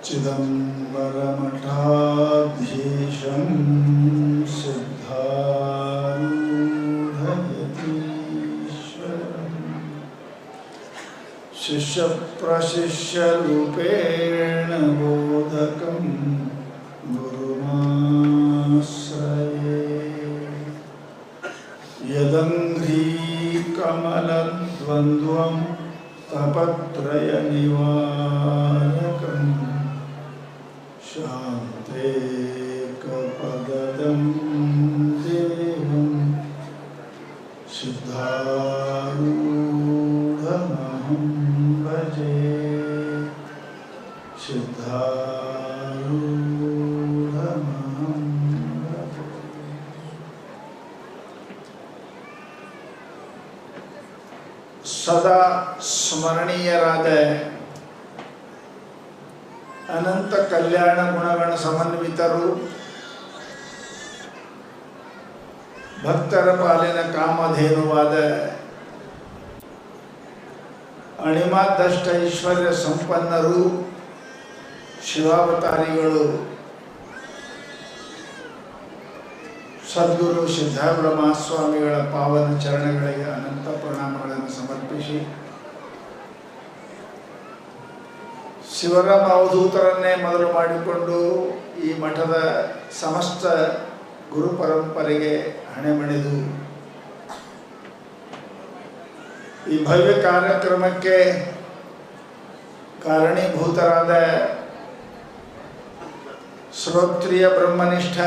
चिदंबरमठाधीशं सिद्धारूढयतीश्वरम् शिष्यप्रशिष्यरूपेण बोधकं गुरुमाश्रये यदङ्घ्रीकमलद्वन्द्वं तपत्रयनिवारकं शान्तेकपदं देवं सिद्धारूढमहं भजे सिद्धारूढमहं भजे। ಸದಾ ಸ್ಮರಣೀಯರಾದ ಅನಂತ ಕಲ್ಯಾಣ ಗುಣಗಣ ಸಮನ್ವಿತರು, ಭಕ್ತರ ಪಾಲಿನ ಕಾಮಧೇನುವಾದ ಅಣಿಮಾದಷ್ಟ ಐಶ್ವರ್ಯ ಸಂಪನ್ನರು, ಶಿವಾವತಾರಿಗಳು ಸದ್ಗುರು ಸಿದ್ಧಾರೂಢ ಮಹಾಸ್ವಾಮಿಗಳ ಪಾವನ ಚರಣಗಳಿಗೆ ಅನಂತ ಪ್ರಣಾಮಗಳನ್ನು ಸಮರ್ಪಿಸಿ, ಶಿವರಾಮ ಅವಧೂತರನ್ನೇ ಮೊದಲು ಮಾಡಿಕೊಂಡು ಈ ಮಠದ ಸಮಸ್ತ ಗುರು ಪರಂಪರೆಗೆ ಹಣೆಮಣಿದು ಈ ಭವ್ಯ ಕಾರ್ಯಕ್ರಮಕ್ಕೆ ಕಾರಣೀಭೂತರಾದ ಶ್ರೋತ್ರಿಯ ಬ್ರಹ್ಮನಿಷ್ಠ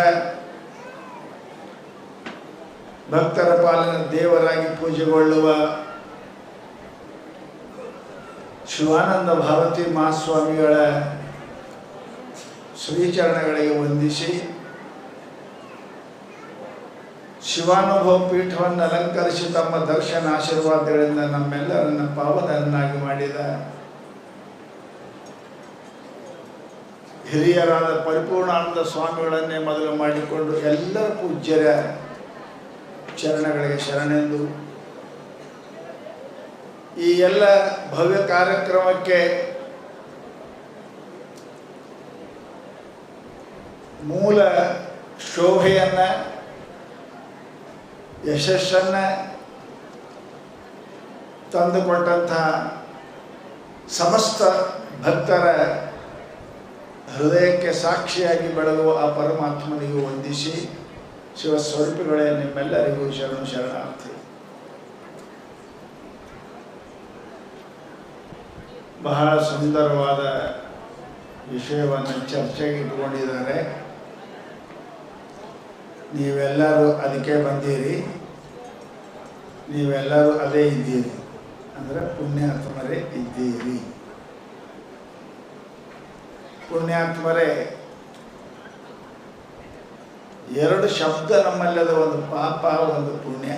ಭಕ್ತರ ಪಾಲಿನ ದೇವರಾಗಿ ಪೂಜೆಗೊಳ್ಳುವ ಶಿವಾನಂದ ಭಾರತಿ ಮಹಾಸ್ವಾಮಿಗಳ ಶ್ರೀಚರಣಗಳಿಗೆ ವಂದಿಸಿ, ಶಿವಾನುಭವ ಪೀಠವನ್ನು ಅಲಂಕರಿಸಿ ತಮ್ಮ ದರ್ಶನ ಆಶೀರ್ವಾದಗಳಿಂದ ನಮ್ಮೆಲ್ಲರನ್ನ ಪಾವನರನ್ನಾಗಿ ಮಾಡಿದ ಹಿರಿಯರಾದ ಪರಿಪೂರ್ಣಾನಂದ ಸ್ವಾಮಿಗಳನ್ನೇ ಮೊದಲು ಮಾಡಿಕೊಂಡು ಎಲ್ಲರ ಪೂಜ್ಯರ ಚರಣಗಳಿಗೆ ಶರಣೆಂದು ಈ ಎಲ್ಲ ಭವ್ಯ ಕಾರ್ಯಕ್ರಮಕ್ಕೆ ಮೂಲ ಶೋಭೆಯನ್ನು, ಯಶಸ್ಸನ್ನು ತಂದುಕೊಟ್ಟಂತಹ ಸಮಸ್ತ ಭಕ್ತರ ಹೃದಯಕ್ಕೆ ಸಾಕ್ಷಿಯಾಗಿ ಬೆಳಗುವ ಆ ಪರಮಾತ್ಮನಿಗೂ ವಂದಿಸಿ, ಶಿವಸ್ವರೂಪಿಗಳೇ ನಿಮ್ಮೆಲ್ಲರಿಗೂ ಶರಣು ಶರಣಾರ್ಥಿ. ಬಹಳ ಸುಂದರವಾದ ವಿಷಯವನ್ನು ಚರ್ಚೆಗೆ ಇಟ್ಕೊಂಡಿದ್ದಾರೆ. ನೀವೆಲ್ಲರೂ ಅದಕ್ಕೆ ಬಂದೀರಿ, ನೀವೆಲ್ಲರೂ ಅದೇ ಇದ್ದೀರಿ, ಅಂದರೆ ಪುಣ್ಯಾತ್ಮರೇ ಇದ್ದೀರಿ. ಪುಣ್ಯಾತ್ಮರೇ ಎರಡು ಶಬ್ದ ನಮ್ಮಲ್ಲದ, ಒಂದು ಪಾಪ, ಒಂದು ಪುಣ್ಯ.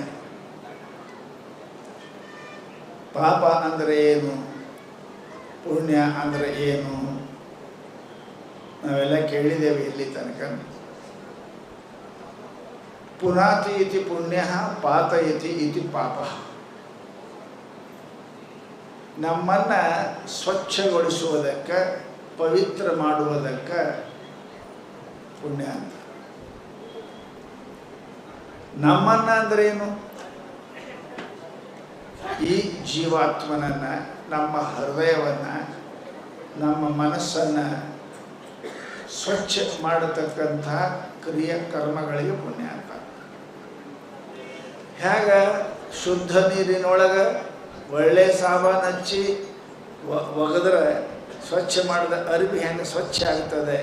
ಪಾಪ ಅಂದರೆ ಏನು, ಪುಣ್ಯ ಅಂದರೆ ಏನು, ನಾವೆಲ್ಲ ಕೇಳಿದ್ದೇವೆ ಇಲ್ಲಿ ತನಕ. ಪುನಾತಿ ಇತಿ ಪುಣ್ಯ, ಪಾತಯತಿ ಇತಿ ಪಾಪ. ನಮ್ಮನ್ನು ಸ್ವಚ್ಛಗೊಳಿಸುವುದಕ್ಕೆ, ಪವಿತ್ರ ಮಾಡುವುದಕ್ಕೆ ಪುಣ್ಯ ಅಂತ. ನಮ್ಮನ್ನ ಅಂದ್ರೇನು, ಈ ಜೀವಾತ್ಮನನ್ನು, ನಮ್ಮ ಹೃದಯವನ್ನು, ನಮ್ಮ ಮನಸ್ಸನ್ನು ಸ್ವಚ್ಛ ಮಾಡತಕ್ಕಂಥ ಕ್ರಿಯಾಕರ್ಮಗಳಿಗೆ ಪುಣ್ಯ ಅಂತ. ಹೇಗೆ ಶುದ್ಧ ನೀರಿನೊಳಗೆ ಒಳ್ಳೆ ಸಾಬಾನು ಹಚ್ಚಿ ಒಗೆದ್ರೆ ಸ್ವಚ್ಛ ಮಾಡಿದ ಅರಿವಿ ಹೆಂಗೆ ಸ್ವಚ್ಛ ಆಗ್ತದೆ,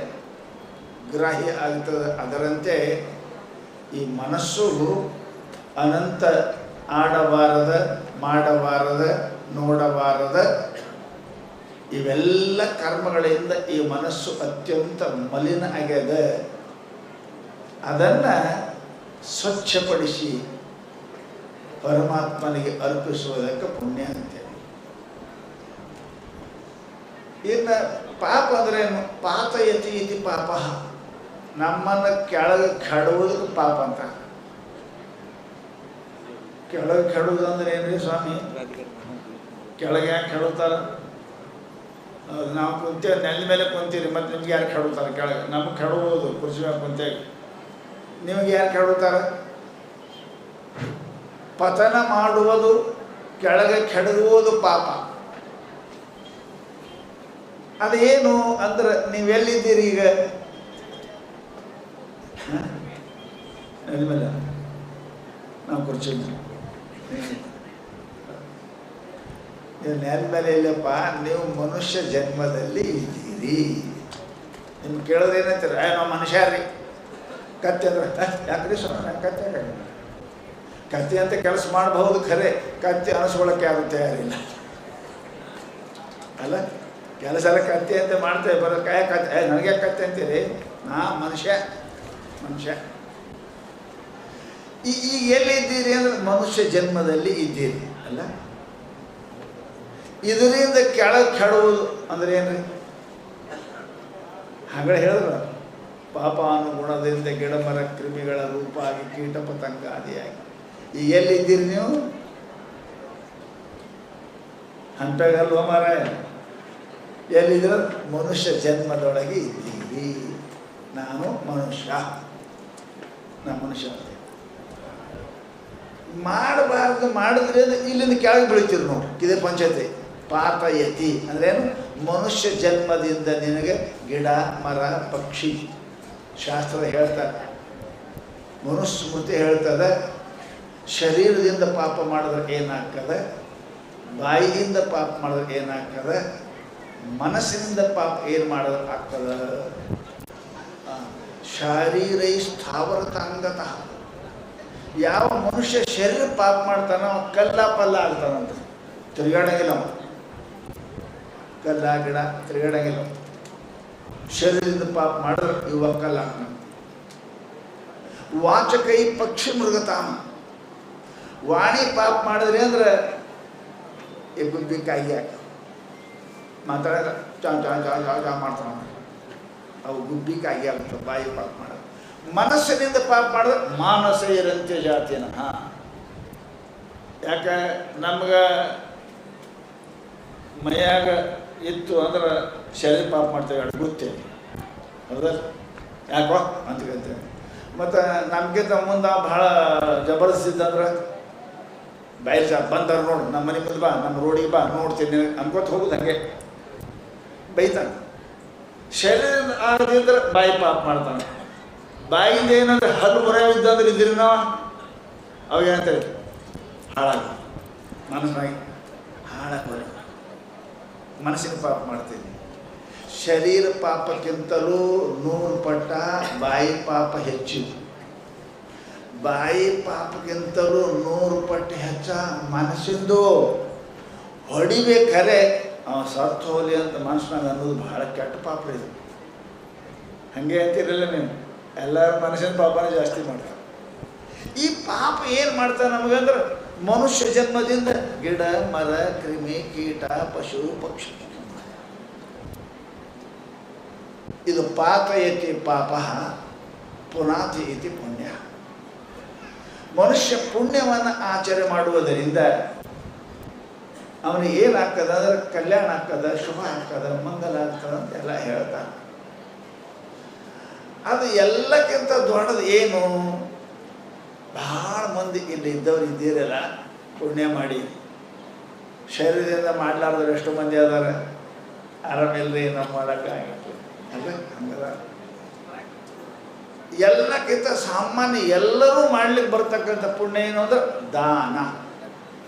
ಗ್ರಾಹಿ ಆಗ್ತದೆ, ಅದರಂತೆ ಈ ಮನಸ್ಸು ಅನಂತ ಆಡಬಾರದ, ಮಾಡಬಾರದ, ನೋಡಬಾರದ ಇವೆಲ್ಲ ಕರ್ಮಗಳಿಂದ ಈ ಮನಸ್ಸು ಅತ್ಯಂತ ಮಲಿನ ಆಗ್ಯದ. ಅದನ್ನು ಸ್ವಚ್ಛಪಡಿಸಿ ಪರಮಾತ್ಮನಿಗೆ ಅರ್ಪಿಸುವುದಕ್ಕೆ ಪುಣ್ಯ ಅಂತೇಳಿ. ಇನ್ನು ಪಾಪ ಅಂದ್ರೇನು, ಪಾತಯತಿ ಇತಿ ಪಾಪ. ನಮ್ಮನ್ನು ಕೆಳಗೆ ಕೆಡುವುದಕ್ಕೆ ಪಾಪ ಅಂತ. ಕೆಳಗೆ ಕೆಡುವುದು ಅಂದ್ರೆ ಏನ್ರಿ ಸ್ವಾಮಿ? ಕೆಳಗೆ ಯಾಕೆ ಕೆಡುತ್ತಾರ? ನಾವು ಕುಂತೇವೆ, ನೆಲದ ಮೇಲೆ ಕುಂತೀರಿ, ಮತ್ತು ನಿಮ್ಗೆ ಯಾರು ಕೆಡುತ್ತಾರೆ? ಕೆಳಗೆ ನಮಗೆ ಕೆಡಬಹುದು, ಕುರ್ಚಿ ಮೇಲೆ ಕುಂತೇವೆ. ನಿಮಗೆ ಯಾರು ಕೆಡುತ್ತಾರೆ? ಪತನ ಮಾಡುವುದು, ಕೆಳಗೆ ಕೆಡಗುವುದು ಪಾಪ. ಅದೇನು ಅಂದ್ರೆ ನೀವೆಲ್ಲಿದ್ದೀರಿ ಈಗ? ನೆಲದ ಮೇಲೆ, ನಾವು ಕುರ್ಚಿ ಮೇಲೆ. ನೀವು ನೆಲದ ಮೇಲೆ ಇಲ್ಲಪ್ಪ, ನೀವು ಮನುಷ್ಯ ಜನ್ಮದಲ್ಲಿ ಇದ್ದೀರಿ. ನಿಮ್ಗೆ ಕೇಳೋದು ಏನಂತೀರ? ನಾವು ಮನುಷ್ಯ ರೀ. ಕತ್ತೆ ಅಂದ್ರೆ ಯಾಕ್ರಿ ಸುಮ್ಮನೆ ಕತ್ತೆ ಕತ್ತೆ ಅಂತ ಕೆಲಸ ಮಾಡಬಹುದು, ಖರೆ ಕತ್ತೆ ಅನಿಸ್ಕೊಳ್ಳೋಕ್ಕೆ ಯಾರು ತಯಾರಿಲ್ಲ ಅಲ್ಲ. ಕೆಲಸ ಎಲ್ಲ ಕತ್ತೆ ಅಂತ ಮಾಡ್ತೇವೆ, ಬರೋ ಕಾಯ ಕತ್ತೆ. ನನಗೆ ಕತ್ತೆ ಅಂತೀರಿ? ನಾ ಮನುಷ್ಯ. ಈಗ ಎಲ್ಲಿದ್ದೀರಿ ಅಂದ್ರೆ ಮನುಷ್ಯ ಜನ್ಮದಲ್ಲಿ ಇದ್ದೀರಿ ಅಲ್ಲ. ಇದರಿಂದ ಕೆಳಗೆ ಕೆಡುವುದು ಅಂದ್ರೆ ಏನ್ರಿ? ಹಾಗೆ ಹೇಳಿದ್ರು, ಪಾಪ ಅನುಗುಣದಿಂದ ಗಿಡ ಮರ ಕ್ರಿಮಿಗಳ ರೂಪ ಆಗಿ ಕೀಟ ಪತಂಗ ಆದಿಯಾಗಿ. ಈಗ ಎಲ್ಲಿದ್ದೀರಿ ನೀವು? ಹಂಪೆಗಲ್ವ ಮರ. ಎಲ್ಲಿದ್ರೆ ಮನುಷ್ಯ ಜನ್ಮದೊಳಗೆ ಇದ್ದೀರಿ. ನಾನು ಮನುಷ್ಯ, ಮಾಡಬಾರ್ದು ಮಾಡಿದ್ರೆ ಇಲ್ಲಿಂದ ಕೆಳಗೆ ಬೀಳ್ತೀರಿ ನೋಡಿ. ಇದೇ ಪಂಚಾಯತಿ ಪಾತಯತಿ ಅಂದ್ರೇನು? ಮನುಷ್ಯ ಜನ್ಮದಿಂದ ನಿನಗೆ ಗಿಡ ಮರ ಪಕ್ಷಿ ಶಾಸ್ತ್ರ ಹೇಳ್ತಾರೆ, ಮನುಸ್ಮೃತಿ ಹೇಳ್ತದೆ. ಶರೀರದಿಂದ ಪಾಪ ಮಾಡಿದ್ರೆ ಏನಾಗ್ತದೆ, ಬಾಯಿಯಿಂದ ಪಾಪ ಮಾಡಿದ್ರೆ ಏನಾಗ್ತದೆ, ಮನಸ್ಸಿನಿಂದ ಪಾಪ ಏನು ಮಾಡಿದ್ರೆ ಆಗ್ತದೆ. ಶಾರೀರೈ ಸ್ಥಾವರತಾಂಗತಃ. ಯಾವ ಮನುಷ್ಯ ಶರೀರ ಪಾಪ ಮಾಡ್ತಾನೋ ಕಲ್ಲ ಪಲ್ಲ ಆಗ್ತಾನಂತ. ತಿರುಗಾಡಂಗಿಲ್ಲ, ಕಲ್ಲ ಗಿಡ ತಿರುಗಾಡಂಗಿಲ್ಲ. ಶರೀರದಿಂದ ಪಾಪ ಮಾಡಿದ್ರೆ ಇವ ಕಲ್ಲ ಆಗ್ತಾನೆ. ವಾಚಕೈ ಪಕ್ಷಿ ಮೃಗತಾಮ. ವಾಣಿ ಪಾಪ ಮಾಡಿದ್ರಿ ಅಂದ್ರೆ ಈ ಗುಬ್ಬಿಕಾಯಿ ಮಾತಾಡ ಚಾ ಚಾ ಚಾ ಚಾ ಚಾ ಮಾಡ್ತಾನ. ಅವು ಗುಬ್ಬಿಕಾಯಿ ಆಗ್ತವೆ ಬಾಯಿ ಪಾಪ ಮಾಡೋದು. ಮನಸ್ಸಿನಿಂದ ಪಾಪ ಮಾಡಿದ್ರೆ ಮಾನಸ ಇರಂತೆ ಜಾತಿನ. ಯಾಕೆ ನಮ್ಗೆ ಮೈಯಾಗ ಇತ್ತು ಅಂದ್ರೆ ಶರೀರ ಪಾಪ ಮಾಡ್ತೇವೆ, ಗೊತ್ತೇವೆ ಹೌದಲ್ಲ? ಯಾಕೋ ಅಂತಕ್ಕಂತೇವೆ. ಮತ್ತು ನಮಗಿಂತ ಮುಂದೆ ಭಾಳ ಜಬರ್ದಸ್ತಿದ್ದಂದ್ರೆ ಬಯಲು ಸಾಕು ಬಂದವ್ರು ನೋಡು, ನಮ್ಮ ಮನೆ ಮುಂದೆ ಬಾ, ನಮ್ಮ ರೋಡಿಗೆ ಬಾ, ನೋಡ್ತೀನಿ ಅನ್ಕೋತ ಹೋಗುದು. ಹಂಗೆ ಬೈತಾನೆ. ಶರೀರ ಆಡದಿದ್ರೆ ಬಾಯಿ ಪಾಪ ಮಾಡ್ತಾನೆ. ಬಾಯಿಂದ ಏನಂದ್ರೆ ಹಲ್ಲು ಬರೆಯಿದ್ದಂದ್ರೆ ಇದ್ದೀರಿ ನಾವು, ಅವಾಗ ಏನಂತೇಳಿ ಹಾಳಾಗಿ ಮನಸ್ಸಾಗಿ ಹಾಳಾಗಿ ಮನಸ್ಸಿನ ಪಾಪ ಮಾಡ್ತೀನಿ. ಶರೀರ ಪಾಪಕ್ಕಿಂತಲೂ 100 ಪಟ್ಟ ಬಾಯಿ ಪಾಪ ಹೆಚ್ಚು. ಬಾಯಿ ಪಾಪಕ್ಕಿಂತಲೂ 100 ಪಟ್ಟು ಹೆಚ್ಚ ಮನಸ್ಸಿಂದು. ಹೊಡಿಬೇಕಾರೆ ಅವ ಸತ್ತು ಹೋಲಿ ಅಂತ ಮನಸ್ಸಿನಾಗ ಅನ್ನೋದು ಬಹಳ ಕೆಟ್ಟ ಪಾಪ ಇದು. ಹಾಗೆ ಅಂತೀರಲ್ಲ ನೀವು, ಎಲ್ಲರ ಮನಸ್ಸಿನ ಪಾಪನೇ ಜಾಸ್ತಿ ಮಾಡ್ತಾರೆ. ಈ ಪಾಪ ಏನು ಮಾಡ್ತಾರೆ ನಮಗಂದ್ರೆ ಮನುಷ್ಯ ಜನ್ಮದಿಂದ ಗಿಡ ಮರ ಕ್ರಿಮಿ ಕೀಟ ಪಶು ಪಕ್ಷಿ. ಇದು ಪಾತಯತಿ ಪಾಪ ಪುನಾತಿ ಇತಿ ಪುಣ್ಯ. ಮನುಷ್ಯ ಪುಣ್ಯವನ್ನು ಆಚರಣೆ ಮಾಡುವುದರಿಂದ ಅವನಿಗೆ ಏನಾಗ್ತದೆ ಅಂದ್ರೆ ಕಲ್ಯಾಣ ಆಗ್ತದೆ, ಶುಭ ಆಗ್ತದೆ, ಮಂಗಲ ಆಗ್ತದೆ ಅಂತ ಎಲ್ಲ ಹೇಳ್ತಾನೆ. ಅದು ಎಲ್ಲಕ್ಕಿಂತ ದೊಡ್ಡದು ಏನು? ಭಾಳ ಮಂದಿ ಇಲ್ಲಿ ಇದ್ದವ್ರು ಇದ್ದೀರಲ್ಲ, ಪುಣ್ಯ ಮಾಡಿ ಶರೀರದಿಂದ ಮಾಡಲಾರ್ದವ್ರು ಎಷ್ಟು ಮಂದಿ ಅದಾರೆ? ಆರಾಮಿಲ್ರಿ, ನಾವು ಮಾಡೋಕ್ಕಾಗಿತ್ತು ಅಲ್ಲ. ಹಂಗದ ಎಲ್ಲಕ್ಕಿಂತ ಸಾಮಾನ್ಯ ಎಲ್ಲರೂ ಮಾಡ್ಲಿಕ್ಕೆ ಬರ್ತಕ್ಕಂಥ ಪುಣ್ಯ ಏನು ಅಂದ್ರೆ ದಾನ.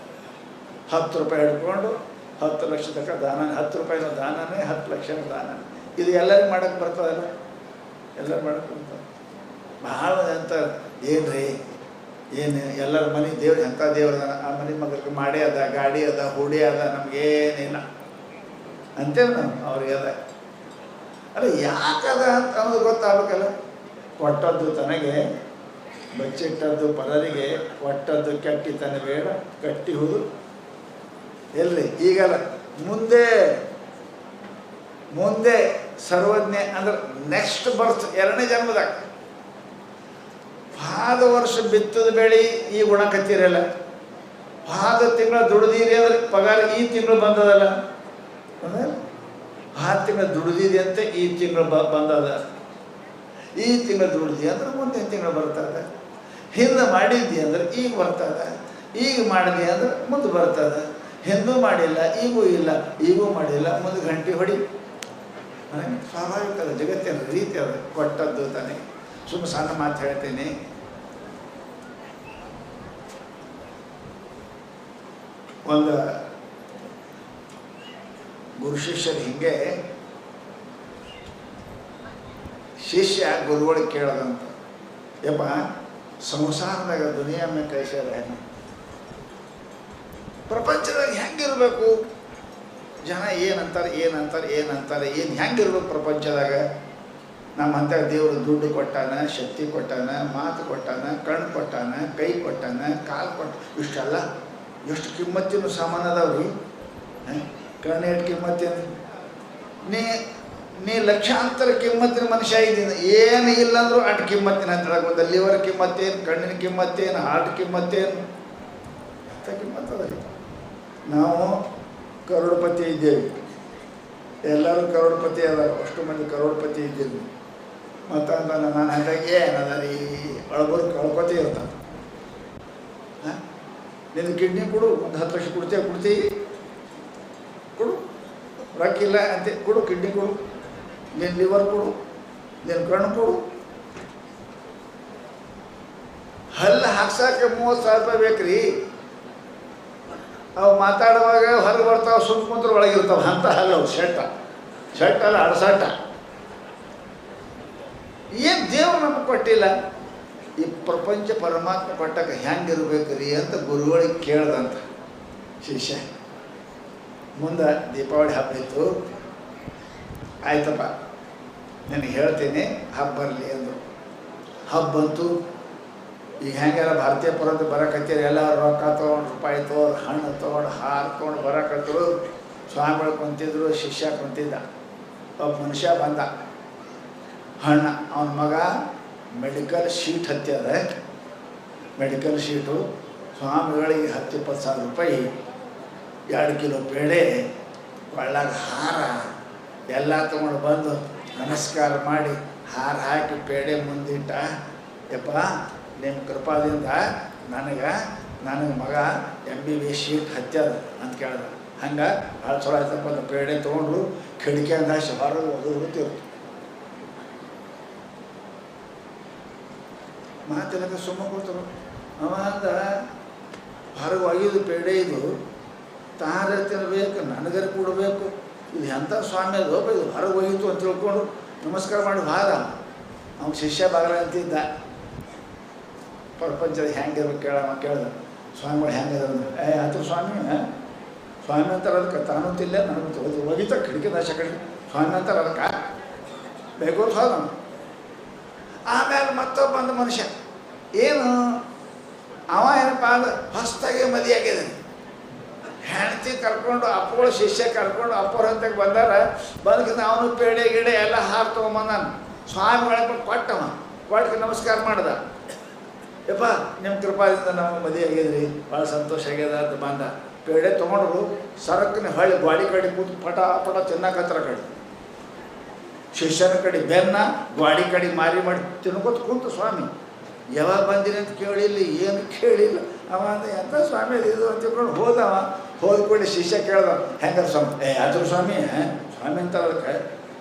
10 ರೂಪಾಯಿ ಹಿಡ್ಕೊಂಡು 10 ಲಕ್ಷ ತನಕ ದಾನ. 10 ರೂಪಾಯಿನ ದಾನನೇ, 10 ಲಕ್ಷನ ದಾನ. ಇದು ಎಲ್ಲರಿಗೂ ಮಾಡೋಕ್ಕೆ ಬರ್ತದಲ್ಲ, ಎಲ್ಲರೂ ಮಾಡೋಕ್ಕೆ ಬರ್ತದೆ. ಭಾಳ ಅಂತ ಏನ್ರಿ ಏನು ಎಲ್ಲರ ಮನೆ ದೇವ್ರು ಎಂಥ ದೇವ್ರ ಆ ಮನೆ ಮಗಕ್ಕೆ ಮಾಡೇ ಅದ, ಗಾಡಿ ಅದ, ಹುಡಿ ಅದ, ನಮಗೇನಿಲ್ಲ ಅಂತೇವೆ ನಾವು. ಅವ್ರಿಗೆ ಅದ ಅಲ್ಲ, ಯಾಕದ ಅಂತ ಅನ್ನೋದು ಗೊತ್ತಾಗಬೇಕಲ್ಲ. ಕೊಟ್ಟದ್ದು ತನಗೆ, ಬಚ್ಚಿಟ್ಟದ್ದು ಪರರಿಗೆ, ಕೊಟ್ಟದ್ದು ಕೆಟ್ಟಿತನ ಬೇಡ, ಕಟ್ಟಿಹುದು ಎಲ್ರಿ. ಈಗಲ್ಲ, ಮುಂದೆ ಸರ್ವಜ್ಞ ಅಂದ್ರೆ ನೆಕ್ಸ್ಟ್ ಬರ್ತ್, 2ನೇ ಜನ್ಮದಾಗ. ಹಾದ ವರ್ಷ ಬಿತ್ತದ ಬೆಳೆ ಈ ಗುಣಕತ್ತೀರಲ್ಲ, ಹಾದ ತಿಂಗಳ ದುಡ್ದೀರಿ ಅಂದ್ರೆ ಪಗಾರ ಈ ತಿಂಗಳು ಬಂದದಲ್ಲ. 6 ತಿಂಗಳು ದುಡಿದಿದೆ ಅಂತ ಈ ತಿಂಗಳು ಬಂದದ, ಈ ತಿಂಗಳು ದುಡಿದಿ ಅಂದ್ರೆ ಮುಂದಿನ ತಿಂಗಳು ಬರ್ತದೆ, ಹಿಂದೆ ಮಾಡಿದ್ದಿ ಅಂದ್ರೆ ಈಗ ಬರ್ತದೆ, ಈಗ ಮಾಡಿದೆ ಅಂದ್ರೆ ಮುಂದೆ ಬರ್ತದೆ, ಹಿಂದೂ ಮಾಡಿಲ್ಲ ಈಗೂ ಇಲ್ಲ, ಈಗೂ ಮಾಡಿಲ್ಲ ಮುಂದೆ ಗಂಟೆ ಹೊಡಿ. ಸ್ವಾಭಾವಿಕ ಅದ, ಜಗತ್ತಿನ ರೀತಿ ಅದ, ಕೊಟ್ಟದ್ದು ತಾನೆ. ಸುಮ್ಮನೆ ಸಣ್ಣ ಮಾತು ಹೇಳ್ತೀನಿ. ಒಂದು ಗುರು ಶಿಷ್ಯರು ಹಿಂಗೆ ಶಿಷ್ಯ ಗುರುಗಳಿಗೆ ಕೇಳೋದಂತ, ಯಪ್ಪ ಸಂಸಾರದಾಗ ದುನಿಯಾ ಮೇ ಕೈಸೆ ರಹನ, ಪ್ರಪಂಚದಾಗ ಹೆಂಗಿರ್ಬೇಕು, ಜನ ಏನಂತಾರೆ ಏನಂತಾರೆ ಏನಂತಾರೆ ಏನು ಹೆಂಗಿರ್ಬೇಕು ಪ್ರಪಂಚದಾಗ. ನಮ್ಮಂಥ ದೇವರು ದುಡ್ಡು ಕೊಟ್ಟಾನ, ಶಕ್ತಿ ಕೊಟ್ಟಾನ, ಮಾತು ಕೊಟ್ಟಾನ, ಕಣ್ಣು ಕೊಟ್ಟಾನ, ಕೈ ಕೊಟ್ಟಾನ, ಕಾಲು ಕೊಟ್ಟ, ಇಷ್ಟೆಲ್ಲ ಎಷ್ಟು ಕಿಮ್ಮತ್ತಿನ ಸಾಮಾನು ಅದಾವ್ರಿ. ಕಣ್ಣು ಎಷ್ಟು ಕಿಮ್ಮತ್ತೇನು, ನೀ ಲಕ್ಷಾಂತರ ಕಿಮ್ಮತ್ತಿನ ಮನುಷ್ಯ ಇದ್ದೀನಿ, ಏನು ಇಲ್ಲಂದ್ರೂ ಅಷ್ಟು ಕಿಮ್ಮತ್ತಿನ ಹತ್ತಿರ ಒಂದು ಲಿವರ್ ಕಿಮ್ಮತ್ತೇನು, ಕಣ್ಣಿನ ಕಿಮ್ಮತ್ತೇನು, ಹಾರ್ಟ್ ಕಿಮ್ಮತ್ತೇನು, ಅಂತ ಕಿಮ್ಮತ್ತದ. ನಾವು ಕರೋಡ್ಪತಿ ಇದ್ದೇವೆ, ಎಲ್ಲರೂ ಕರೋಡ್ಪತಿ ಅದ, ಅಷ್ಟು ಮಂದಿ ಕರೋಡ್ಪತಿ ಇದ್ದೀವಿ. ಮತ್ತು ನಾನು ಹಾಗಾಗಿ ಏನದ ಈ ಒಳಬರು ಕಳ್ಕೊತಿ ಇರ್ತಾನೆ. ನಿನ್ನ ಕಿಡ್ನಿ ಕೊಡು, ಒಂದು 10 ಲಕ್ಷ ಕೊಡ್ತೀವಿ ಕೊಡು, ರೊಕ್ಕಿಲ್ಲ ಅಂತೆ ಕೊಡು, ಕಿಡ್ನಿ ಕೊಡು, ನಿನ್ನ ಲಿವರ್ ಕೊಡು, ನಿನ್ನ ಕಣ್ಣು ಕೊಡು. ಹಲ್ಲು ಹಾಕ್ಸೋಕೆ 30,000 ರೂಪಾಯಿ ಬೇಕ್ರಿ. ಅವು ಮಾತಾಡುವಾಗ ಹೊರಗೆ ಬರ್ತಾವೆ, ಸುಮ್ಮ ಕುಂತ್ರೆ ಒಳಗಿರ್ತಾವೆ ಅಂತ ಹಲ್ಲವು. ಶರ್ಟ್ ಅಲ್ಲ, ಅಡಸಾಟ. ಏನು ದೇವರು ನಮಗೆ ಕೊಟ್ಟಿಲ್ಲ. ಈ ಪ್ರಪಂಚ ಪರಮಾತ್ಮ ಕೊಟ್ಟಾಗ ಹೆಂಗಿರ್ಬೇಕ್ರಿ ಅಂತ ಗುರುಗಳಿಗೆ ಕೇಳ್ದಂತ ಶಿಷ್ಯ. ಮುಂದೆ ದೀಪಾವಳಿ ಹಬ್ಬ ಇತ್ತು. ಆಯ್ತಪ್ಪ ನನಗೆ ಹೇಳ್ತೀನಿ, ಹಬ್ಬ ಬರಲಿ ಅಂದರು. ಹಬ್ಬ ಬಂತು. ಈಗ ಹೆಂಗೆಲ್ಲ ಭಾರತೀಯ ಪರಂತ ಬರಕತ್ತೀರಿ, ಎಲ್ಲ ರೊಕ್ಕ ತೊಗೊಂಡು, ರೂಪಾಯಿ ತೊಗೊಂಡು, ಹಣ್ಣು ತೊಗೊಂಡು, ಹಾಲು ತೊಗೊಂಡು ಬರಕತ್ತರು. ಸ್ವಾಮಿಗಳು ಕುಂತಿದ್ರು, ಶಿಷ್ಯ ಕುಂತಿದ್ದ. ಒಬ್ಬ ಮನುಷ್ಯ ಬಂದ, ಹಣ್ಣು. ಅವನ ಮಗ ಮೆಡಿಕಲ್ ಶೀಟ್ ಹತ್ಯದ, ಮೆಡಿಕಲ್ ಶೀಟು. ಸ್ವಾಮಿಗಳಿಗೆ 10-20 ಸಾವಿರ ರೂಪಾಯಿ, 2 ಕಿಲೋ ಬೇಳೆ, ಒಳ್ಳಾಗ ಹಾರ ಎಲ್ಲ ತೊಗೊಂಡು ಬಂದು ನಮಸ್ಕಾರ ಮಾಡಿ ಹಾರ ಹಾಕಿ ಪೇಡೆ ಮುಂದಿಟ್ಟ. ಯಪ್ಪ ನಿಮ್ಮ ಕೃಪಾದಿಂದ ನನಗೆ ಮಗ MBBS ಶೀಟ್ ಹತ್ಯದ ಅಂತ ಕೇಳ್ದ. ಹಂಗೆ ಭಾಳ ಚಲೋ ಆಯ್ತಪ್ಪ ಅಂತ ಪೇಡೆ ತೊಗೊಂಡು ಕಿಡಿಕಿಯಿಂದ ಹೊರಗೆ ಓದಿರ್ತೀವಿ. ಮಾತಿಲ್ಲದ ಸುಮ್ಮ ಕೂತರು. ಅವ ಅಂದ, ಹೊರಗೆ ಒಯ್ದು ಪೇಡೆ ಇದು ತಾರ ತಿನ್ನಬೇಕು, ನನಗರೆ ಕೊಡಬೇಕು, ಇದು ಎಂಥ ಸ್ವಾಮಿ ಅದು ಇದು ಹೊರಗೆ ಒಯ್ಯಿತು ಅಂತ ತಿಳ್ಕೊಂಡು ನಮಸ್ಕಾರ ಮಾಡಿ ಹಾದ. ಅವ್ನು ಶಿಷ್ಯ ಬಾಗಲ ಅಂತಿದ್ದ. ಪ್ರಪಂಚದ ಹೆಂಗಿರ್ಬೇಕು ಕೇಳ್ದ. ಸ್ವಾಮಿಗಳು ಹೆಂಗಿದ ಆಯ್ತು ಸ್ವಾಮಿ ಅಂತಾರೆ ಅದಕ್ಕೆ ತಾನು ತಿಲ್ಲ ನನಗೆ ಒಗಿತ ಕಿಟಕಿ ದಾಶ ಕಡೆ ಸ್ವಾಮಿ ಅಂತಾರೆ ಅದಕ್ಕೆ ಬೇಕು ಹೋದ. ಆಮೇಲೆ ಮತ್ತೊಬ್ಬ ಬಂದ ಮನುಷ್ಯ, ಏನು ಅವ ಏನಪ್ಪ ಅಂದ್ರೆ ಹೊಸ್ತಾಗೆ ಮದುವೆಯಾಗಿದೆ. ಹೆಂಡತಿ ಕರ್ಕೊಂಡು ಅಪ್ಪಗಳು ಶಿಷ್ಯ ಕರ್ಕೊಂಡು ಅಪ್ಪರ ಹಂತಕ್ಕೆ ಬಂದಾರ. ಬಂದಕ್ಕಿಂತ ಅವನು ಪೇಡೆ ಗಿಡೆ ಎಲ್ಲ ಹಾರು ತೊಗೊಂಬಂದಾನ. ಸ್ವಾಮಿಗಳಿಗೆ ಕೊಟ್ಟು ನಮಸ್ಕಾರ ಮಾಡ್ದ. ಯಪ್ಪ ನಿಮ್ಮ ಕೃಪಾದಿಂದ ನಮಗೆ ಮದುವೆ ಆಗಿದ್ರಿ, ಭಾಳ ಸಂತೋಷ ಆಗ್ಯದ ಅಂತ ಬಂದ. ಪೇಡೆ ತೊಗೊಂಡ್ರು, ಸರಕ್ಕನೆ ಹೊಳ್ಳಿ ಗಾಡಿ ಕಡೆ ಕೂತು ಪಟ ತಿನ್ನಕತ್ರ ಕಡೆ. ಶಿಷ್ಯನ ಕಡೆ ಬೆನ್ನ, ಗಾಡಿ ಕಡೆ ಮಾರಿ ಮಾಡಿ ತಿನ್ಕೋತ ಕುಂತು. ಸ್ವಾಮಿ ಯಾವಾಗ ಬಂದಿರಿ ಅಂತ ಕೇಳಿಲ್ಲ, ಏನು ಕೇಳಿಲ್ಲ. ಅವ ಅಂದ ಎಂಥ ಸ್ವಾಮಿ ಇದು ಅಂತ ತಿಳ್ಕೊಂಡು ಹೋದವ. ಹೋದ್ಕೊಳ್ಳಿ ಶಿಷ್ಯ ಕೇಳ್ದ, ಹೆಂಗಾರ ಸ್ವಾಮಿ ಅದ್ರ ಸ್ವಾಮಿ ಸ್ವಾಮಿ ಅಂತ ಅದಕ್ಕೆ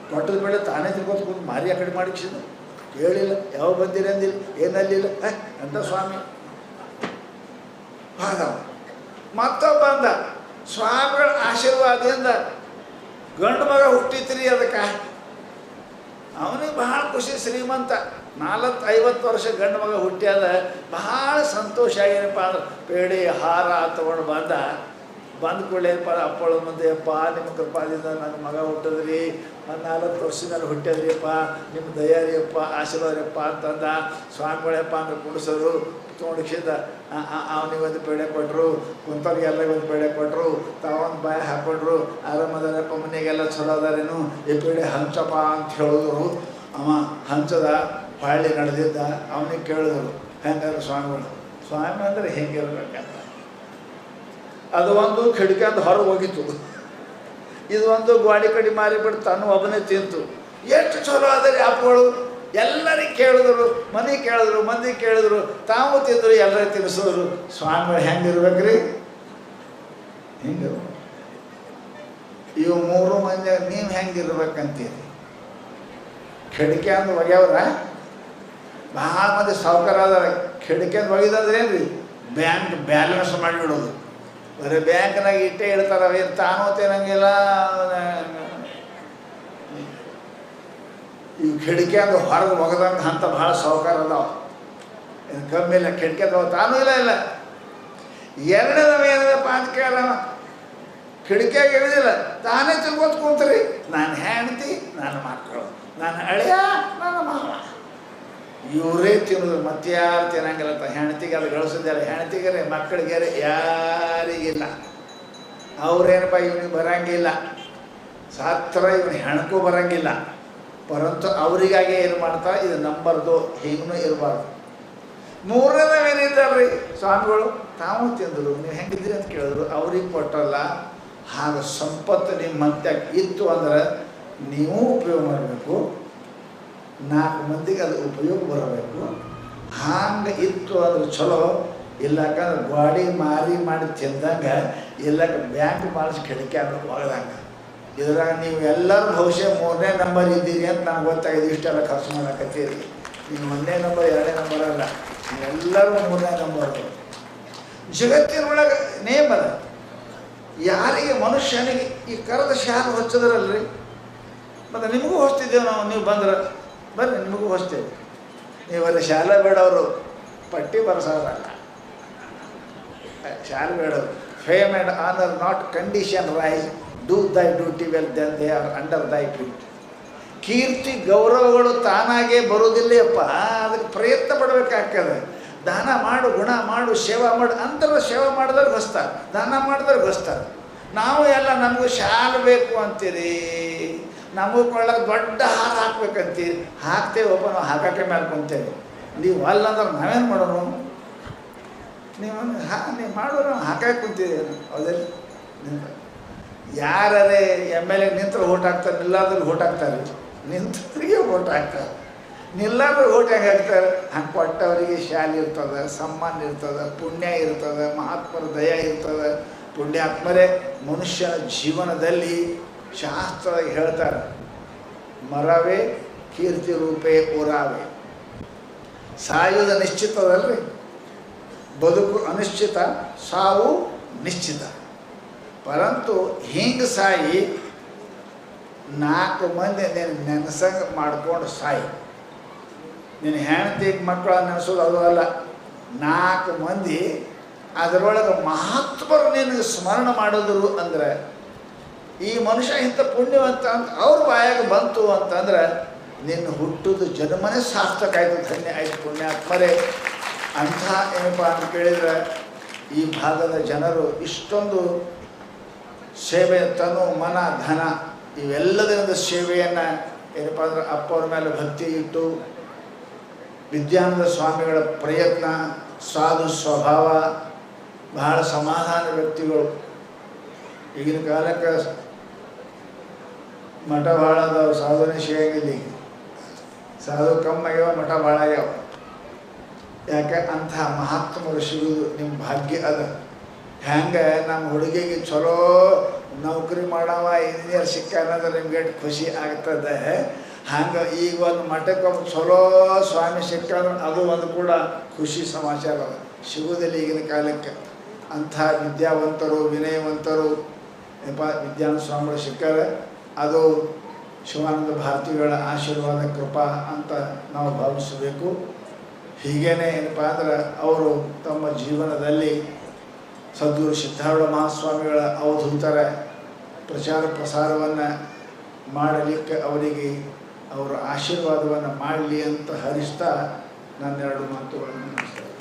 ಕೊಟ್ಟದ ಬೇಡ ತಾನೇ ತಿಳ್ಕೊತ ಕೂತು ಮಾರಿ ಆ ಕಡೆ ಮಾಡಿಸಿದ. ಕೇಳಿಲ್ಲ, ಯಾವಾಗ ಬಂದಿರಿ ಅಂದಿಲ್ಲ, ಏನಲ್ಲಿಲ್ಲ, ಎಂಥ ಸ್ವಾಮಿ ಹೋದವ. ಮತ್ತೊಬ್ಬ ಬಂದ, ಸ್ವಾಮಿಗಳ ಆಶೀರ್ವಾದದಿಂದ ಗಂಡು ಮಗ ಹುಟ್ಟಿತ್ರಿ ಅದಕ್ಕೆ. ಅವನಿಗೆ ಬಹಳ ಖುಷಿ, ಶ್ರೀಮಂತ, 40-50 ವರ್ಷ ಗಂಡು ಮಗ ಹುಟ್ಟ್ಯಾದ. ಬಹಳ ಸಂತೋಷ ಆಗ್ಯಾನಪ್ಪ ಅಂದ್ರೆ ಪೇಡೆ ಹಾರ ತೊಗೊಂಡು ಬಂದ ಕೂಡಲೇಪ್ಪ ಅಪ್ಪಳ ಮುಂದೆ, ಅಪ್ಪ ನಿಮ್ಮ ಕೃಪಾದಿಂದ ನನ್ನ ಮಗ ಹುಟ್ಟಿದ್ರಿ, 40 ವರ್ಷದಲ್ಲಿ ಹುಟ್ಟ್ಯದ್ರಿಯಪ್ಪ, ನಿಮ್ಮ ದಯಾರಿಯಪ್ಪ, ಆಶೀರ್ವಾದಪ್ಪ ಅಂತಂದ. ಸ್ವಾಮಿಗಳಪ್ಪ ಅಂದ್ರೆ ಕುಡಿಸೋರು ತೊಗೊಂಡಿಸಿದ. ಅವನಿಗೆ ಒಂದು ಪೇಡೆ ಕೊಟ್ಟರು, ಕುಂತವ್ರಿಗೆಲ್ಲ ಒಂದು ಪೇಡೆ ಕೊಟ್ಟರು, ತಾವೊಂದು ಬಾಯ ಹಾಕ್ಕೊಂಡ್ರು. ಆರಾಮದಾರಪ್ಪ, ಮನೆಗೆಲ್ಲ ಚಲೋ ಅದಾರೇನು, ಈ ಪೇಡೆ ಹಂಚಪ್ಪ ಅಂತ ಹೇಳಿದ್ರು. ಅವ ಹಂಚದ, ಹೊಳ್ಳಿ ನಡೆದಿದ್ದ. ಅವನಿಗೆ ಕೇಳಿದ್ರು, ಹೆಂಗಾದ್ರು ಸ್ವಾಮಿಗಳು, ಸ್ವಾಮಿ ಅಂದರೆ ಹೆಂಗಿರ್ಬೇಕಂತ. ಅದು ಒಂದು ಕಿಟಕಿ ಅಂತ ಹೊರಗೆ ಹೋಗಿತ್ತು. ಇದು ಒಂದು ಗಾಡಿ ಕಡೆ ಮಾರಿಬಿಟ್ಟು ತಾನು ಒಬ್ಬನೇ ತಿಂತು. ಎಷ್ಟು ಚಲೋ ಅದರಿ ಅಪ್ಪಗಳು. ಎಲ್ಲರಿಗೆ ಕೇಳಿದ್ರು, ಮಂದಿ ಕೇಳಿದ್ರು, ತಾವು ತಿಂದರು, ಎಲ್ಲರೂ ತಿನ್ನಿಸೋರು. ಸ್ವಾಮಿಗಳು ಹೆಂಗಿರ್ಬೇಕ್ರಿ? ಹಿಂಗೆ ಇವು 3 ಮಂದಿ ನೀವು ಹೆಂಗಿರ್ಬೇಕಂತೀರಿ? ಖಿಡ್ಕಿ ಅಂದು ಒಗ್ಯವ್ರ ಭಾಳ ಮಂದಿ ಸಾವುಕಾರ ಅದಾರ. ಖಿಡ್ಕಿ ಅಂದು ಒಗಿದಂದ್ರೆ ಏನು ರೀ? ಬ್ಯಾಂಕ್ ಬ್ಯಾಲೆನ್ಸ್ ಮಾಡಿಬಿಡೋದು. ಬರೀ ಬ್ಯಾಂಕ್ನಾಗ ಇಟ್ಟೇ ಇಡ್ತಾರೆ. ಏನು ತಾನೂ ತಿನ್ನಂಗಿಲ್ಲ. ಈ ಖಿಡ್ಕಿ ಅಂದು ಹೊರಗೆ ಒಗದಂಗೆ ಅಂತ ಭಾಳ ಸಾವುಕಾರ ಅದಾವ. ಇನ್ನು ಕಮ್ಮಿ ಇಲ್ಲ. ಖಿಡ್ಕಿ ಅದಾವ ತಾನೂ ಇಲ್ಲ. ಎರಡನೇದವ ಏನದಪ್ಪ ಅಂತ ಕೇಳ, ಖಿಡ್ಕಿಯಾಗ ಇಳಿದಿಲ್ಲ, ತಾನೇ ತಿನ್ಕೋತ ಕೂತ್ರಿ. ನಾನು ಹೆಂಡತಿ, ನನ್ನ ಮಕ್ಕಳು, ನನ್ನ ಅಳಿಯ, ನನ್ನ ಮಾವ, ಇವರೇ ತಿನ್ನೋದು. ಮತ್ತೆ ಯಾರು ತಿನ್ನಂಗಿಲ್ಲ. ಹೆಂಡತಿಗೆ ಅದು ಗಳಿಸೋದಿಲ್ಲ. ಹೆಂಡತಿಗೆ ಮಕ್ಕಳಿಗೆ ಯಾರಿಗಿಲ್ಲ. ಅವ್ರೇನಪ್ಪ ಇವನಿಗೆ ಬರಂಗಿಲ್ಲ. ಸಾತ್ರ ಇವನು ಹೆಣಕ್ಕೂ ಬರಂಗಿಲ್ಲ. ಪರಂತು ಅವರಿಗಾಗಿ ಏನು ಮಾಡ್ತಾರೆ, ಇದು ನಂಬರ್ದು, ಹೀಗೂ ಇರಬಾರ್ದು. 3ನೇದೇನಿದ್ದಾರ್ರಿ ಸ್ವಾಮಿಗಳು, ತಾವು ತಿಂದರು, ನೀವು ಹೆಂಗಿದ್ರಿ ಅಂತ ಕೇಳಿದ್ರು, ಅವ್ರಿಗೆ ಕೊಟ್ಟಲ್ಲ. ಹಾಗೆ ಸಂಪತ್ತು ನಿಮ್ಮ ಮಂತ್ಯಾಗ ಇತ್ತು ಅಂದ್ರೆ ನೀವು ಉಪಯೋಗ ಮಾಡಬೇಕು, 4 ಮಂದಿಗೆ ಅದು ಉಪಯೋಗ ಬರಬೇಕು. ಹಾಗೆ ಇತ್ತು ಅಂದ್ರೆ ಚಲೋ. ಇಲ್ಲಕಂದ್ರೆ ಗಾಡಿ ಮಾರಿ ಮಾಡಿ ತಿಂದಂಗೆ, ಇಲ್ಲಕ ಬ್ಯಾಂಕ್ ಮಾಡಿಸಿ ಖಿಡ್ಕಿ ಅಂದ್ರೆ ಒಳದಂಗೆ. ಇದ್ರಾಗ ನೀವು ಎಲ್ಲರೂ ಬಹುಶಃ 3ನೇ ನಂಬರ್ ಇದ್ದೀರಿ ಅಂತ ನನಗೆ ಗೊತ್ತಾಗಿದೆ. ಇಷ್ಟೆಲ್ಲ ಖರ್ಚು ಮಾಡಕತ್ತೀರಿ. ನೀವು 1ನೇ ನಂಬರ್ 2ನೇ ನಂಬರ್ ಅಲ್ಲ, ನೀವೆಲ್ಲರೂ 3ನೇ ನಂಬರ್. ಜಗತ್ತಿನೊಳಗೆ ನೇಮ್ ಅದ. ಯಾರಿಗೆ ಮನುಷ್ಯನಿಗೆ ಈ ಕರದ ಶಾಲೆ ಹೊಚ್ಚದ್ರಲ್ರಿ, ಮತ್ತು ನಿಮಗೂ ಹೊಚ್ತಿದ್ದೇವೆ ನಾವು. ನೀವು ಬಂದ್ರೆ ಬರ್ರಿ, ನಿಮಗೂ ಹೊಚ್ತೇವೆ. ನೀವಲ್ಲಿ ಶಾಲೆ ಬೇಡವರು ಪಟ್ಟಿ ಬರ್ಸೋರಲ್ಲ. ಶಾಲೆ ಬೇಡವರು. Fame and honour not condition rise, do thy duty well then they are under thy feet. ಕೀರ್ತಿ ಗೌರವಗಳು ತಾನಾಗೇ ಬರೋದಿಲ್ಲಪ್ಪ, ಅದಕ್ಕೆ ಪ್ರಯತ್ನ ಪಡಬೇಕಾಗ್ತದೆ. ದಾನ ಮಾಡು, ಗುಣ ಮಾಡು, ಸೇವಾ ಮಾಡು. ಅಂತರ ಸೇವಾ ಮಾಡಿದ್ರೆ ಗೊಸ್ತಾರೆ, ದಾನ ಮಾಡಿದ್ರೆ ಗೊಸ್ತಾರೆ. ನಾವು ಎಲ್ಲ ನಮಗೂ ಶಾಲು ಬೇಕು ಅಂತೀರಿ, ನಮಗೂ ಕೊಳ್ಳೋಕೆ ದೊಡ್ಡ ಹಾರ ಹಾಕ್ಬೇಕಂತೀರಿ. ಹಾಕ್ತೇವಪ್ಪ, ನಾವು ಹಾಕೋಕ್ಕೆ ಮೇಲೆ ಕುಂತೇವೆ. ನೀವು ಅಲ್ಲಂದ್ರೆ ನಾವೇನು ಮಾಡೋಣ? ನೀವು ನೀವು ಮಾಡೋರು ನಾವು ಹಾಕಕ್ಕೆ ಕುಂತಿದ್ದೀವಿ. ಹೌದಲ್ಲಿ ಯಾರೇ MLA ನಿಂತರೆ ಓಟ್ ಹಾಕ್ತಾರೆ, ನಿಲ್ಲಾದ್ರೆ ಓಟ್ ಹಾಕ್ತಾರೆ. ನಿಂತವರಿಗೆ ಓಟ್ ಹಾಕ್ತಾರೆ, ನಿಲ್ಲಾದ್ರೆ ಓಟ್ ಹೆಂಗೆ ಹಾಕ್ತಾರೆ? ಹಂಗೆ ಕೊಟ್ಟವರಿಗೆ ಶಾಲೆ ಇರ್ತದೆ, ಸಮ್ಮಾನ ಇರ್ತದೆ, ಪುಣ್ಯ ಇರ್ತದೆ, ಮಹಾತ್ಮರ ದಯ ಇರ್ತದೆ. ಪುಣ್ಯಾತ್ಮರೇ ಮನುಷ್ಯನ ಜೀವನದಲ್ಲಿ ಶಾಸ್ತ್ರ ಹೇಳ್ತಾರೆ, ಮರವೇ ಕೀರ್ತಿ ರೂಪೇ ಉರಾವೆ. ಸಾಯುವುದು ನಿಶ್ಚಿತದಲ್ರಿ, ಬದುಕು ಅನಿಶ್ಚಿತ, ಸಾವು ನಿಶ್ಚಿತ. ಪರಂತು ಹಿಂಗೆ ಸಾಯಿ 4 ಮಂದಿ ನೀನು ನೆನೆಸಂಗೆ ಮಾಡ್ಕೊಂಡು ಸಾಯಿ. ನಿನ್ನ ಹೆಂಡತಿ ಮಕ್ಕಳ ನೆನೆಸೋದು ಅದು ಅಲ್ಲ. 4 ಮಂದಿ ಅದರೊಳಗೆ ಮಹಾತ್ಮರು ನಿನಗೆ ಸ್ಮರಣ ಮಾಡಿದ್ರು ಅಂದರೆ, ಈ ಮನುಷ್ಯ ಇಂಥ ಪುಣ್ಯವಂತ ಅಂತ ಅವ್ರ ಬಾಯಾಗ ಬಂತು ಅಂತಂದ್ರೆ ನಿನ್ನ ಹುಟ್ಟುದು ಜನ್ಮನೇ ಸಾರ್ಥಕ ಆಯಿತು, ಧನ್ಯ ಆಯಿತು. ಪುಣ್ಯಾತ್ಮರೇ ಅಂಥ ಏನಪ್ಪ ಅಂತ ಕೇಳಿದರೆ, ಈ ಭಾಗದ ಜನರು ಇಷ್ಟೊಂದು ಸೇವೆ, ತನು ಮನ ಧನ ಇವೆಲ್ಲದರಿಂದ ಸೇವೆಯನ್ನು ಏನಪ್ಪ ಅಂದ್ರೆ ಅಪ್ಪವ್ರ ಮೇಲೆ ಭಕ್ತಿ ಇಟ್ಟು, ವಿದ್ಯಾನಂದ ಸ್ವಾಮಿಗಳ ಪ್ರಯತ್ನ, ಸಾಧು ಸ್ವಭಾವ, ಬಹಳ ಸಮಾಧಾನ ವ್ಯಕ್ತಿಗಳು. ಈಗಿನ ಕಾಲಕ್ಕೆ ಮಠ ಭಾಳ ಅದಾವ, ಸಾಧುನೇ ಸಿಗಂಗಿಲ್ಲ. ಈಗ ಸಾಧು ಕಮ್ಮಿ ಆಗ್ಯಾವ, ಮಠ ಭಾಳ ಆಗ್ಯಾವ. ಯಾಕೆ ಅಂಥ ಮಹಾತ್ಮರು ಸಿಗುವುದು ನಿಮ್ಮ ಭಾಗ್ಯ ಅದ. ಹೆಂಗೆ ನಮ್ಮ ಹುಡುಗಿಗೆ ಚಲೋ ನೌಕರಿ ಮಾಡವ ಇಂಜಿನಿಯರ್ ಸಿಕ್ಕ ಅನ್ನೋದ್ರೆ ನಿಮ್ಗೆ ಎಷ್ಟು ಖುಷಿ ಆಗ್ತದೆ, ಹಂಗೆ ಈಗ ಒಂದು ಮಠಕ್ಕೊಬ್ಬ ಚಲೋ ಸ್ವಾಮಿ ಸಿಕ್ಕಂದ್ರೆ ಅದು ಒಂದು ಕೂಡ ಖುಷಿ ಸಮಾಚಾರ ಸಿಗುವುದಿಲ್ಲ ಈಗಿನ ಕಾಲಕ್ಕೆ. ಅಂಥ ವಿದ್ಯಾವಂತರು, ವಿನಯವಂತರು ವಿದ್ಯಾನಂದ ಸ್ವಾಮಿಗಳು ಸಿಕ್ಕರೆ ಅದು ಶಿವಾನಂದ ಭಾರತಿಗಳ ಆಶೀರ್ವಾದ ಕೃಪಾ ಅಂತ ನಾವು ಭಾವಿಸಬೇಕು. ಹೀಗೇನೆ ಏನಪ್ಪ ಅಂದ್ರೆ ಅವರು ತಮ್ಮ ಜೀವನದಲ್ಲಿ ಸದ್ಗುರು ಸಿದ್ಧಾರೂಢ ಮಹಾಸ್ವಾಮಿಗಳ ಅವಧೂತರ ಪ್ರಚಾರ ಪ್ರಸಾರವನ್ನು ಮಾಡಲಿಕ್ಕೆ ಅವರಿಗೆ ಅವರ ಆಶೀರ್ವಾದವನ್ನು ಮಾಡಲಿ ಅಂತ ಹರಿಸ್ತಾ ನನ್ನೆರಡು ಮಾತುಗಳನ್ನು ಮುಗಿಸ್ತೇನೆ.